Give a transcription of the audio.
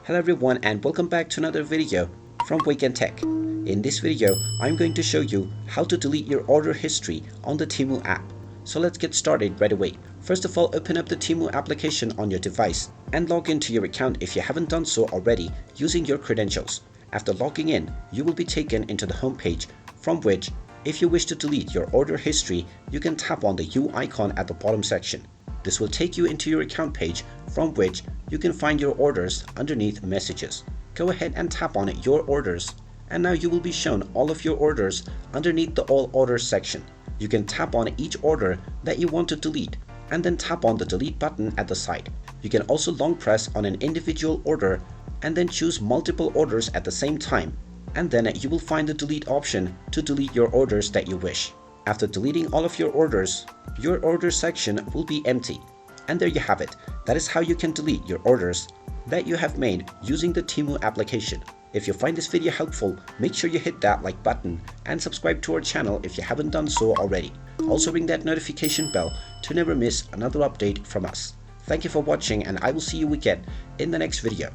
Hello everyone and welcome back to another video from Wake&Tech. In this video, I'm going to show you how to delete your order history on the Temu app. So let's get started right away. First of all, open up the Temu application on your device and log into your account if you haven't done so already using your credentials. After logging in, you will be taken into the home page from which, if you wish to delete your order history, you can tap on the U icon at the bottom section. This will take you into your account page from which you can find your orders underneath messages. Go ahead and tap on your orders, and now you will be shown all of your orders underneath the all orders section. You can tap on each order that you want to delete and then tap on the delete button at the side. You can also long press on an individual order and then choose multiple orders at the same time, and then you will find the delete option to delete your orders that you wish. After deleting all of your orders, your order section will be empty. And there you have it. That is how you can delete your orders that you have made using the Temu application. If you find this video helpful, make sure you hit that like button and subscribe to our channel if you haven't done so already. Also ring that notification bell to never miss another update from us. Thank you for watching, and I will see you again in the next video.